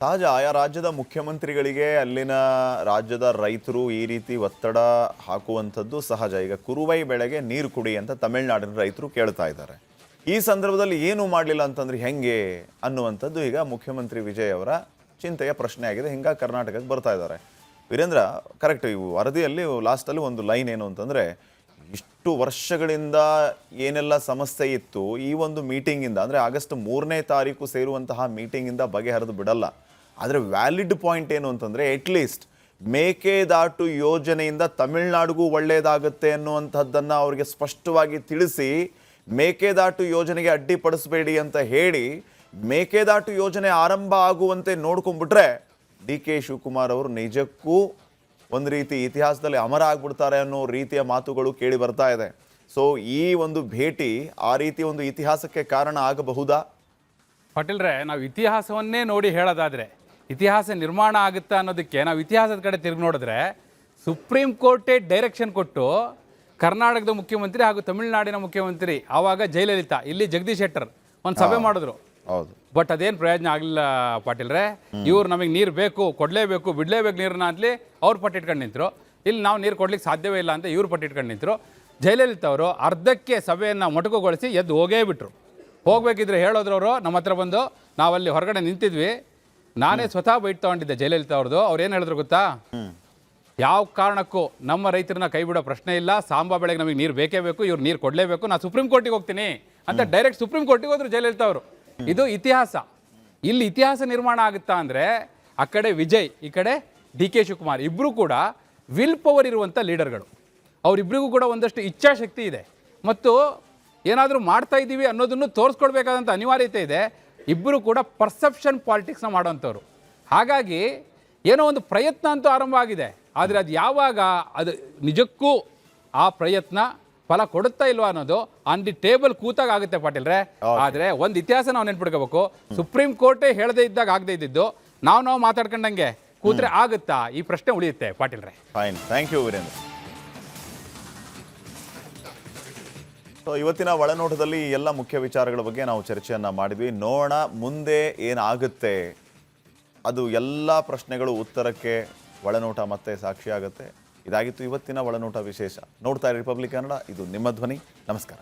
ಸಹಜ ಆಯಾ ರಾಜ್ಯದ ಮುಖ್ಯಮಂತ್ರಿಗಳಿಗೆ ಅಲ್ಲಿನ ರಾಜ್ಯದ ರೈತರು ಈ ರೀತಿ ಒತ್ತಡ ಹಾಕುವಂಥದ್ದು ಸಹಜ. ಈಗ ಕುರುವೈ ಬೆಳೆಗೆ ನೀರು ಕುಡಿ ಅಂತ ತಮಿಳುನಾಡಿನ ರೈತರು ಕೇಳ್ತಾ ಇದ್ದಾರೆ. ಈ ಸಂದರ್ಭದಲ್ಲಿ ಏನು ಮಾಡಲಿಲ್ಲ ಅಂತಂದ್ರೆ ಹೆಂಗೆ ಅನ್ನುವಂಥದ್ದು ಈಗ ಮುಖ್ಯಮಂತ್ರಿ ವಿಜಯ್ ಅವರ ಚಿಂತೆಯ ಪ್ರಶ್ನೆ ಆಗಿದೆ. ಹಿಂಗಾಗಿ ಕರ್ನಾಟಕಕ್ಕೆ ಬರ್ತಾ ಇದ್ದಾರೆ. ವೀರೇಂದ್ರ, ಕರೆಕ್ಟ್. ಇವು ವರದಿಯಲ್ಲಿ ಲಾಸ್ಟಲ್ಲಿ ಒಂದು ಲೈನ್ ಏನು ಅಂತಂದರೆ, ಇಷ್ಟು ವರ್ಷಗಳಿಂದ ಏನೆಲ್ಲ ಸಮಸ್ಯೆ ಇತ್ತು ಈ ಒಂದು ಮೀಟಿಂಗಿಂದ, ಅಂದರೆ ಆಗಸ್ಟ್ 3ನೇ ತಾರೀಕು ಸೇರುವಂತಹ ಮೀಟಿಂಗಿಂದ ಬಗೆಹರಿದು ಬಿಡಲ್ಲ. ಆದರೆ ವ್ಯಾಲಿಡ್ ಪಾಯಿಂಟ್ ಏನು ಅಂತಂದರೆ, ಅಟ್ಲೀಸ್ಟ್ ಮೇಕೆದಾಟು ಯೋಜನೆಯಿಂದ ತಮಿಳುನಾಡಿಗೂ ಒಳ್ಳೆಯದಾಗುತ್ತೆ ಅನ್ನುವಂಥದ್ದನ್ನು ಅವರಿಗೆ ಸ್ಪಷ್ಟವಾಗಿ ತಿಳಿಸಿ, ಮೇಕೆದಾಟು ಯೋಜನೆಗೆ ಅಡ್ಡಿಪಡಿಸಬೇಡಿ ಅಂತ ಹೇಳಿ ಮೇಕೆದಾಟು ಯೋಜನೆ ಆರಂಭ ಆಗುವಂತೆ ನೋಡ್ಕೊಂಡ್ಬಿಟ್ರೆ ಡಿ ಕೆ ಶಿವಕುಮಾರ್ ಅವರು ನಿಜಕ್ಕೂ ಒಂದು ರೀತಿ ಇತಿಹಾಸದಲ್ಲಿ ಅಮರ ಆಗ್ಬಿಡ್ತಾರೆ ಅನ್ನೋ ರೀತಿಯ ಮಾತುಗಳು ಕೇಳಿ ಬರ್ತಾ ಇದೆ. ಸೊ ಈ ಒಂದು ಭೇಟಿ ಆ ರೀತಿ ಒಂದು ಇತಿಹಾಸಕ್ಕೆ ಕಾರಣ ಆಗಬಹುದಾ? ಪಾಟೀಲ್ರೆ, ನಾವು ಇತಿಹಾಸವನ್ನೇ ನೋಡಿ ಹೇಳೋದಾದರೆ ಇತಿಹಾಸ ನಿರ್ಮಾಣ ಆಗುತ್ತಾ ಅನ್ನೋದಕ್ಕೆ ನಾವು ಇತಿಹಾಸದ ಕಡೆ ತಿರುಗಿ ನೋಡಿದ್ರೆ, ಸುಪ್ರೀಂ ಕೋರ್ಟೇ ಡೈರೆಕ್ಷನ್ ಕೊಟ್ಟು ಕರ್ನಾಟಕದ ಮುಖ್ಯಮಂತ್ರಿ ಹಾಗೂ ತಮಿಳುನಾಡಿನ ಮುಖ್ಯಮಂತ್ರಿ ಆವಾಗ ಜಯಲಲಿತಾ, ಇಲ್ಲಿ ಜಗದೀಶ್ ಶೆಟ್ಟರ್ ಒಂದು ಸಭೆ ಮಾಡಿದ್ರು. ಹೌದು. ಬಟ್ ಅದೇನು ಪ್ರಯೋಜನ ಆಗಲಿಲ್ಲ ಪಾಟೀಲ್ರೆ. ಇವ್ರು ನಮಗೆ ನೀರು ಬೇಕು, ಕೊಡಲೇಬೇಕು, ಬಿಡಲೇಬೇಕು ನೀರನ್ನ ಅಂತಲಿ ಅವ್ರು ಪಟ್ಟಿಟ್ಕೊಂಡು ನಿಂತರು. ಇಲ್ಲಿ ನಾವು ನೀರು ಕೊಡ್ಲಿಕ್ಕೆ ಸಾಧ್ಯವೇ ಇಲ್ಲ ಅಂತ ಇವ್ರು ಪಟ್ಟಿಟ್ಕೊಂಡು ನಿಂತರು. ಜಯಲಲಿತಾ ಅವರು ಅರ್ಧಕ್ಕೆ ಸಭೆಯನ್ನು ಮೊಟಕುಗೊಳಿಸಿ ಎದ್ದು ಹೋಗೇ ಬಿಟ್ರು. ಹೋಗ್ಬೇಕಿದ್ರೆ ಹೇಳೋದ್ರವರು ನಮ್ಮ ಹತ್ರ ಬಂದು ನಾವಲ್ಲಿ ಹೊರಗಡೆ ನಿಂತಿದ್ವಿ. ನಾನೇ ಸ್ವತಃ ಬೈಟ್ ತೊಗೊಂಡಿದ್ದೆ ಜಯಲಲಿತಾ ಅವ್ರದ್ದು. ಅವ್ರು ಏನು ಹೇಳಿದ್ರು ಗೊತ್ತಾ? ಯಾವ ಕಾರಣಕ್ಕೂ ನಮ್ಮ ರೈತರನ್ನ ಕೈ ಬಿಡೋ ಪ್ರಶ್ನೆ ಇಲ್ಲ, ಸಾಂಬಾ ಬೆಳೆಗೆ ನಮಗೆ ನೀರು ಬೇಕೇ ಬೇಕು, ಇವ್ರು ನೀರು ಕೊಡಲೇಬೇಕು, ನಾನು ಸುಪ್ರೀಂ ಕೋರ್ಟಿಗೆ ಹೋಗ್ತೀನಿ ಅಂತ ಡೈರೆಕ್ಟ್ ಸುಪ್ರೀಂ ಕೋರ್ಟಿಗೆ ಹೋದ್ರು ಜಯಲಲಿತಾ ಅವರು. ಇದು ಇತಿಹಾಸ. ಇಲ್ಲಿ ಇತಿಹಾಸ ನಿರ್ಮಾಣ ಆಗುತ್ತಾ ಅಂದರೆ, ಆ ಕಡೆ ವಿಜಯ್, ಈ ಕಡೆ ಡಿ ಕೆ ಶಿವಕುಮಾರ್ ಇಬ್ಬರು ಕೂಡ ವಿಲ್ ಪವರ್ ಇರುವಂಥ ಲೀಡರ್ಗಳು. ಅವರಿಬ್ಬರಿಗೂ ಕೂಡ ಒಂದಷ್ಟು ಇಚ್ಛಾಶಕ್ತಿ ಇದೆ ಮತ್ತು ಏನಾದರೂ ಮಾಡ್ತಾ ಇದ್ದೀವಿ ಅನ್ನೋದನ್ನು ತೋರಿಸ್ಕೊಡ್ಬೇಕಾದಂಥ ಅನಿವಾರ್ಯತೆ ಇದೆ. ಇಬ್ಬರು ಕೂಡ ಪರ್ಸೆಪ್ಷನ್ ಪಾಲಿಟಿಕ್ಸ್ನ ಮಾಡೋವಂಥವ್ರು. ಹಾಗಾಗಿ ಏನೋ ಒಂದು ಪ್ರಯತ್ನ ಅಂತೂ ಆರಂಭ ಆಗಿದೆ. ಆದರೆ ಅದು ಯಾವಾಗ ಅದು ನಿಜಕ್ಕೂ ಆ ಪ್ರಯತ್ನ ಫಲ ಕೊಡುತ್ತಾ ಇಲ್ವಾ ಅನ್ನೋದು ಆನ್ ದಿ ಟೇಬಲ್ ಕೂತಾಗ ಆಗುತ್ತೆ ಪಾಟೀಲ್ರೆ. ಆದರೆ ಒಂದು ಇತಿಹಾಸ ನಾವು ನೆನ್ಪಿಡ್ಕೋಬೇಕು. ಸುಪ್ರೀಂ ಕೋರ್ಟೇ ಹೇಳದೇ ಇದ್ದಾಗ ಆಗದೆ ಇದ್ದಿದ್ದು ನಾವು ಮಾತಾಡ್ಕೊಂಡಂಗೆ ಕೂತ್ರೆ ಆಗುತ್ತಾ? ಈ ಪ್ರಶ್ನೆ ಉಳಿಯುತ್ತೆ ಪಾಟೀಲ್ರೆ. Fine, thank you Virendra. So ಇವತ್ತಿನ ಒಳನೋಟದಲ್ಲಿ ಎಲ್ಲ ಮುಖ್ಯ ವಿಚಾರಗಳ ಬಗ್ಗೆ ನಾವು ಚರ್ಚೆಯನ್ನು ಮಾಡಿದ್ವಿ. ನೋಡೋಣ ಮುಂದೆ ಏನಾಗುತ್ತೆ. ಅದು ಎಲ್ಲ ಪ್ರಶ್ನೆಗಳು ಉತ್ತರಕ್ಕೆ ಒಳನೋಟ ಮತ್ತೆ ಸಾಕ್ಷಿಯಾಗುತ್ತೆ. ಇದಾಗಿತ್ತು ಇವತ್ತಿನ ಒಳನೋಟ ವಿಶೇಷ. ನೋಡ್ತಾ ಇರಿ ರಿಪಬ್ಲಿಕ್ ಕನ್ನಡ. ಇದು ನಿಮ್ಮ ಧ್ವನಿ. ನಮಸ್ಕಾರ.